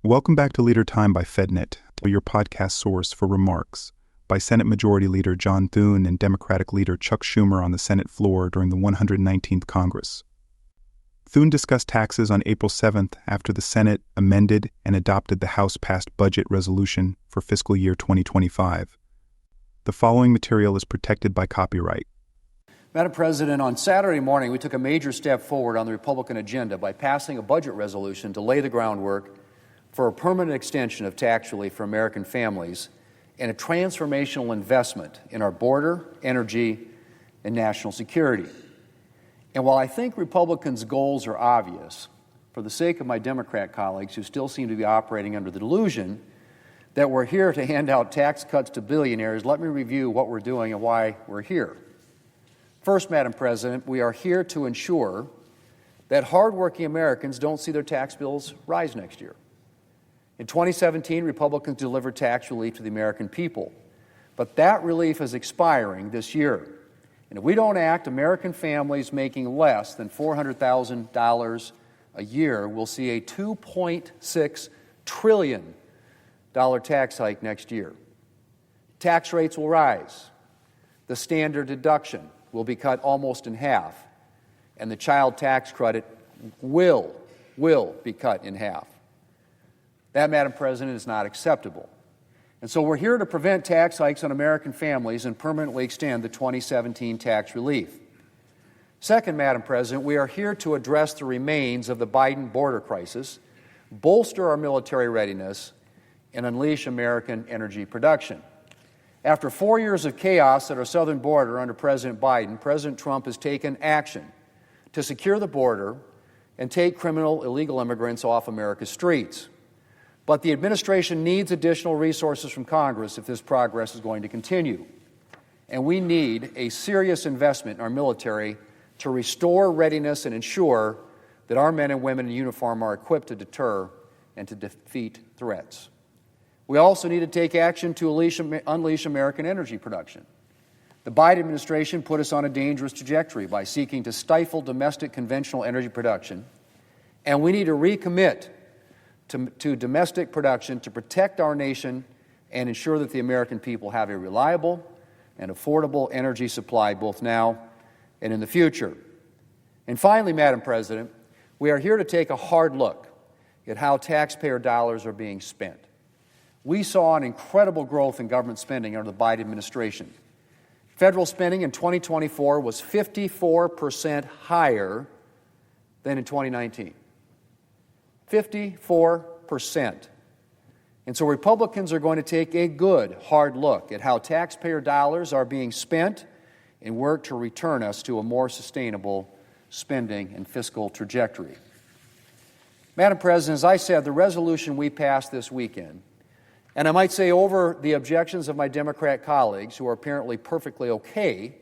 Welcome back to Leader Time by FedNet, your podcast source for remarks by Senate Majority Leader John Thune and Democratic Leader Chuck Schumer on the Senate floor during the 119th Congress. Thune discussed taxes on April 7th after the Senate amended and adopted the House-passed budget resolution for fiscal year 2025. The following material is protected by copyright. Madam President, on Saturday morning, we took a major step forward on the Republican agenda by passing a budget resolution to lay the groundwork for a permanent extension of tax relief for American families and a transformational investment in our border, energy, and national security. And while I think Republicans' goals are obvious, for the sake of my Democrat colleagues who still seem to be operating under the delusion that we're here to hand out tax cuts to billionaires, let me review what we're doing and why we're here. First, Madam President, we are here to ensure that hardworking Americans don't see their tax bills rise next year. In 2017, Republicans delivered tax relief to the American people, but that relief is expiring this year. And if we don't act, American families making less than $400,000 a year will see a $2.6 trillion tax hike next year. Tax rates will rise. The standard deduction will be cut almost in half, and the child tax credit will be cut in half. That, Madam President, is not acceptable. And so we're here to prevent tax hikes on American families and permanently extend the 2017 tax relief. Second, Madam President, we are here to address the remains of the Biden border crisis, bolster our military readiness, and unleash American energy production. After 4 years of chaos at our southern border under President Biden, President Trump has taken action to secure the border and take criminal illegal immigrants off America's streets. But the administration needs additional resources from Congress if this progress is going to continue. And we need a serious investment in our military to restore readiness and ensure that our men and women in uniform are equipped to deter and to defeat threats. We also need to take action to unleash American energy production. The Biden administration put us on a dangerous trajectory by seeking to stifle domestic conventional energy production, and we need to recommit to domestic production to protect our nation and ensure that the American people have a reliable and affordable energy supply both now and in the future. And finally, Madam President, we are here to take a hard look at how taxpayer dollars are being spent. We saw an incredible growth in government spending under the Biden administration. Federal spending in 2024 was 54% higher than in 2019. 54%. And so Republicans are going to take a good, hard look at how taxpayer dollars are being spent and work to return us to a more sustainable spending and fiscal trajectory. Madam President, as I said, the resolution we passed this weekend, and I might say over the objections of my Democrat colleagues who are apparently perfectly okay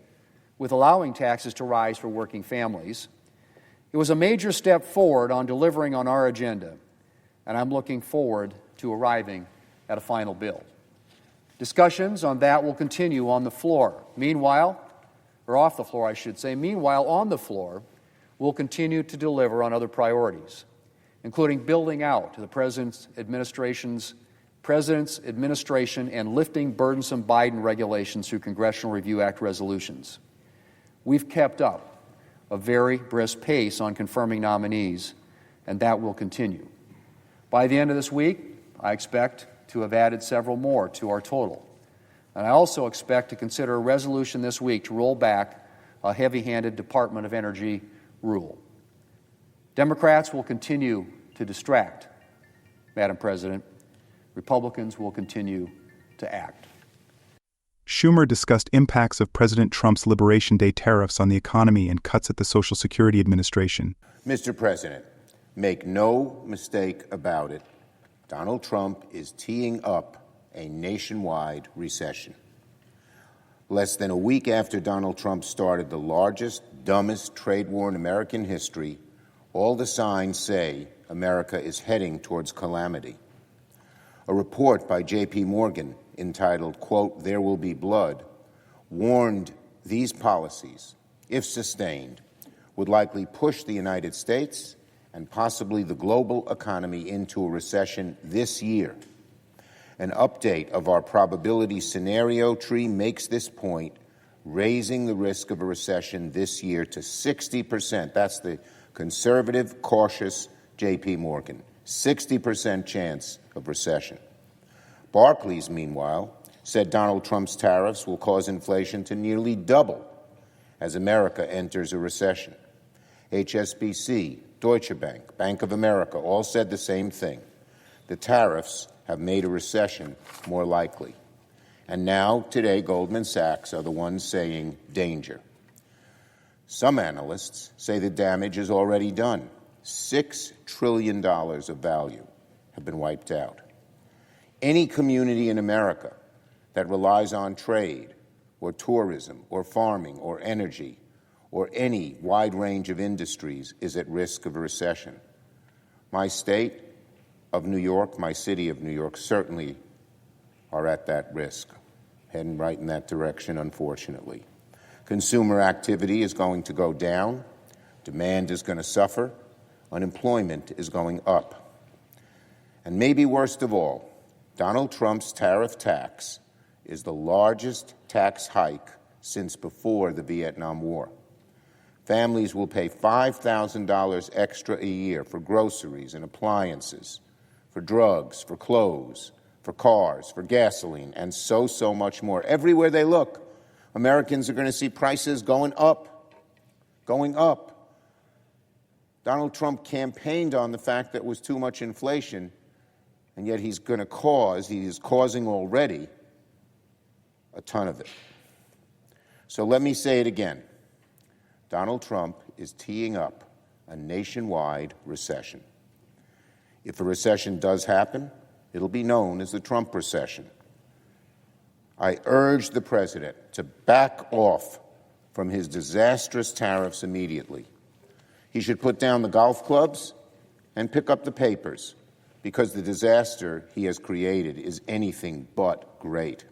with allowing taxes to rise for working families, it was a major step forward on delivering on our agenda, and I'm looking forward to arriving at a final bill. Discussions on that will continue on the floor. Meanwhile, or off the floor, I should say, on the floor, we'll continue to deliver on other priorities, including building out the President's administration and lifting burdensome Biden regulations through Congressional Review Act resolutions. We've kept up a very brisk pace on confirming nominees, and that will continue. By the end of this week, I expect to have added several more to our total. And I also expect to consider a resolution this week to roll back a heavy-handed Department of Energy rule. Democrats will continue to distract, Madam President. Republicans will continue to act. Schumer discussed impacts of President Trump's Liberation Day tariffs on the economy and cuts at the Social Security Administration. Mr. President, make no mistake about it, Donald Trump is teeing up a nationwide recession. Less than a week after Donald Trump started the largest, dumbest trade war in American history, all the signs say America is heading towards calamity. A report by J.P. Morgan entitled, quote, "There Will Be Blood," warned these policies, if sustained, would likely push the United States and possibly the global economy into a recession this year. An update of our probability scenario tree makes this point, raising the risk of a recession this year to 60%. That's the conservative, cautious J.P. Morgan. 60% chance of recession. Barclays, meanwhile, said Donald Trump's tariffs will cause inflation to nearly double as America enters a recession. HSBC, Deutsche Bank, Bank of America all said the same thing. The tariffs have made a recession more likely. And now, today, Goldman Sachs are the ones saying danger. Some analysts say the damage is already done. $6 trillion of value have been wiped out. Any community in America that relies on trade or tourism or farming or energy or any wide range of industries is at risk of a recession. My state of New York, my city of New York, certainly are at that risk, heading right in that direction, unfortunately. Consumer activity is going to go down. Demand is going to suffer. Unemployment is going up. And maybe worst of all, Donald Trump's tariff tax is the largest tax hike since before the Vietnam War. Families will pay $5,000 extra a year for groceries and appliances, for drugs, for clothes, for cars, for gasoline, and so much more. Everywhere they look, Americans are going to see prices going up, going up. Donald Trump campaigned on the fact that it was too much inflation, and yet he is causing already a ton of it. So let me say it again. Donald Trump is teeing up a nationwide recession. If a recession does happen, it'll be known as the Trump recession. I urge the president to back off from his disastrous tariffs immediately. He should put down the golf clubs and pick up the papers, because the disaster he has created is anything but great.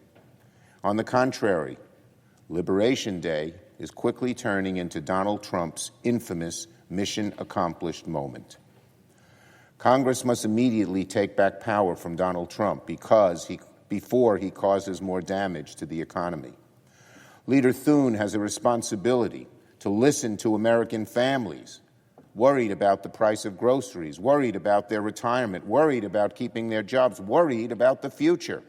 On the contrary, Liberation Day is quickly turning into Donald Trump's infamous mission accomplished moment. Congress must immediately take back power from Donald Trump before he causes more damage to the economy. Leader Thune has a responsibility to listen to American families worried about the price of groceries, worried about their retirement, worried about keeping their jobs, worried about the future.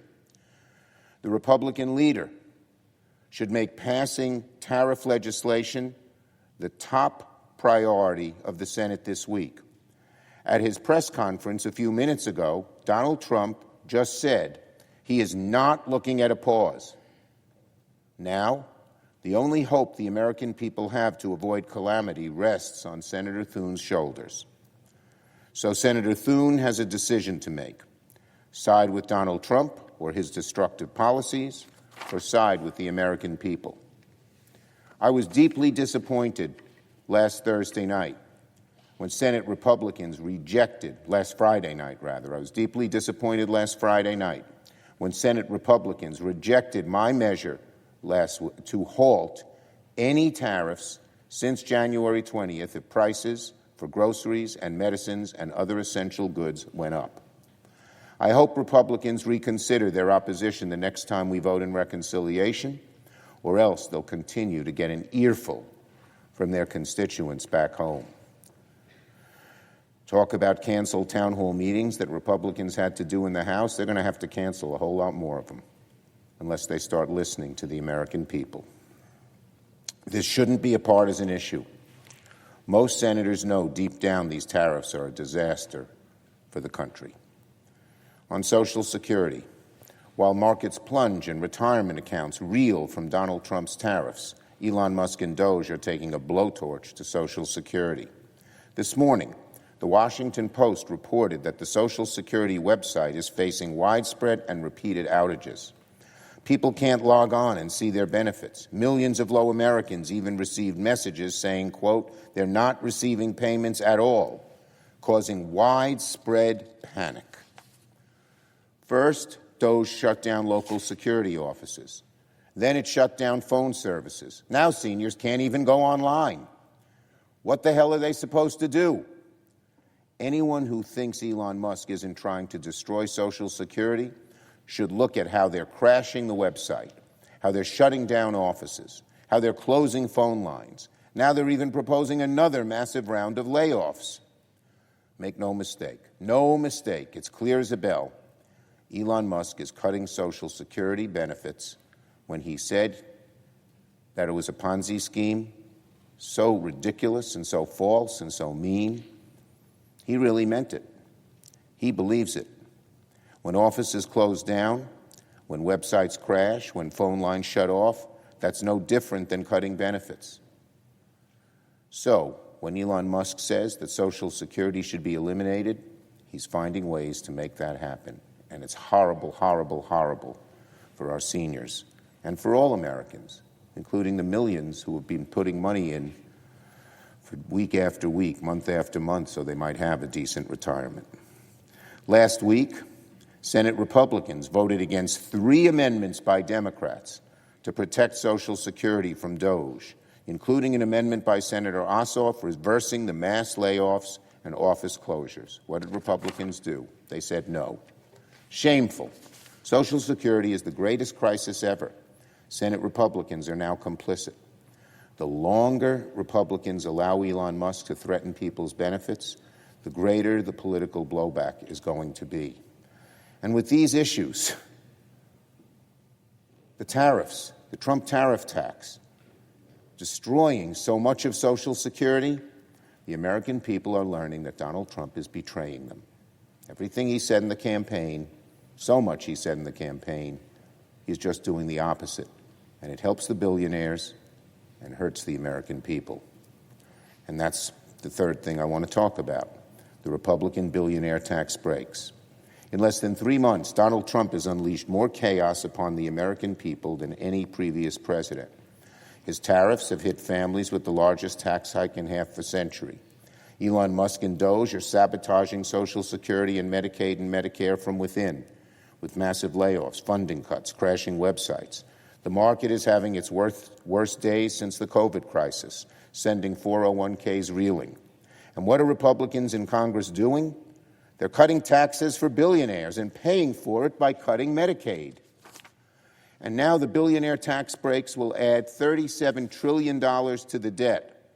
The Republican leader should make passing tariff legislation the top priority of the Senate this week. At his press conference a few minutes ago, Donald Trump just said he is not looking at a pause. Now, the only hope the American people have to avoid calamity rests on Senator Thune's shoulders. So Senator Thune has a decision to make: side with Donald Trump or his destructive policies, or side with the American people. I was deeply disappointed last Friday night when Senate Republicans rejected my measure to halt any tariffs since January 20th if prices for groceries and medicines and other essential goods went up. I hope Republicans reconsider their opposition the next time we vote in reconciliation, or else they'll continue to get an earful from their constituents back home. Talk about canceled town hall meetings that Republicans had to do in the House. They're going to have to cancel a whole lot more of them unless they start listening to the American people. This shouldn't be a partisan issue. Most senators know deep down these tariffs are a disaster for the country. On Social Security, while markets plunge and retirement accounts reel from Donald Trump's tariffs, Elon Musk and Doge are taking a blowtorch to Social Security. This morning, the Washington Post reported that the Social Security website is facing widespread and repeated outages. People can't log on and see their benefits. Millions of low Americans even received messages saying, quote, they're not receiving payments at all, causing widespread panic. First, Doge shut down local security offices. Then it shut down phone services. Now seniors can't even go online. What the hell are they supposed to do? Anyone who thinks Elon Musk isn't trying to destroy Social Security should look at how they're crashing the website, how they're shutting down offices, how they're closing phone lines. Now they're even proposing another massive round of layoffs. Make no mistake, it's clear as a bell. Elon Musk is cutting Social Security benefits when he said that it was a Ponzi scheme, so ridiculous and so false and so mean. He really meant it. He believes it. When offices close down, when websites crash, when phone lines shut off, that's no different than cutting benefits. So, when Elon Musk says that Social Security should be eliminated, he's finding ways to make that happen. And it's horrible, horrible, horrible for our seniors and for all Americans, including the millions who have been putting money in for week after week, month after month, so they might have a decent retirement. Last week, Senate Republicans voted against 3 amendments by Democrats to protect Social Security from DOGE, including an amendment by Senator Ossoff reversing the mass layoffs and office closures. What did Republicans do? They said no. Shameful. Social Security is the greatest crisis ever. Senate Republicans are now complicit. The longer Republicans allow Elon Musk to threaten people's benefits, the greater the political blowback is going to be. And with these issues, the tariffs, the Trump tariff tax, destroying so much of Social Security, the American people are learning that Donald Trump is betraying them. Everything he said in the campaign, so much he said in the campaign, he's just doing the opposite. And it helps the billionaires and hurts the American people. And that's the third thing I want to talk about, the Republican billionaire tax breaks. In less than 3 months, Donald Trump has unleashed more chaos upon the American people than any previous president. His tariffs have hit families with the largest tax hike in half a century. Elon Musk and DOGE are sabotaging Social Security and Medicaid and Medicare from within, with massive layoffs, funding cuts, crashing websites. The market is having its worst days since the COVID crisis, sending 401ks reeling. And what are Republicans in Congress doing? They're cutting taxes for billionaires and paying for it by cutting Medicaid. And now the billionaire tax breaks will add $37 trillion to the debt.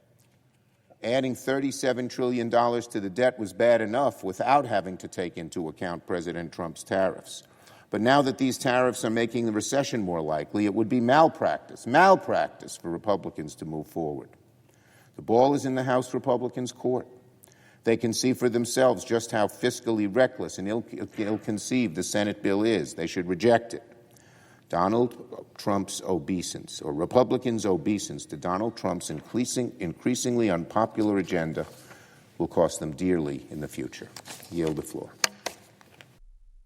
Adding $37 trillion to the debt was bad enough without having to take into account President Trump's tariffs. But now that these tariffs are making the recession more likely, it would be malpractice for Republicans to move forward. The ball is in the House Republicans' court. They can see for themselves just how fiscally reckless and ill-conceived the Senate bill is. They should reject it. Donald Trump's obeisance, or Republicans' obeisance to Donald Trump's increasingly unpopular agenda will cost them dearly in the future. Yield the floor.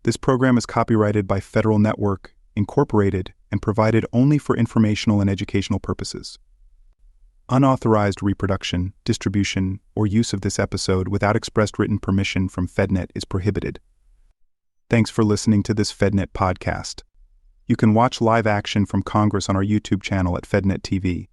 This program is copyrighted by Federal Network, Incorporated, and provided only for informational and educational purposes. Unauthorized reproduction, distribution, or use of this episode without expressed written permission from FedNet is prohibited. Thanks for listening to this FedNet podcast. You can watch live action from Congress on our YouTube channel at FedNet TV.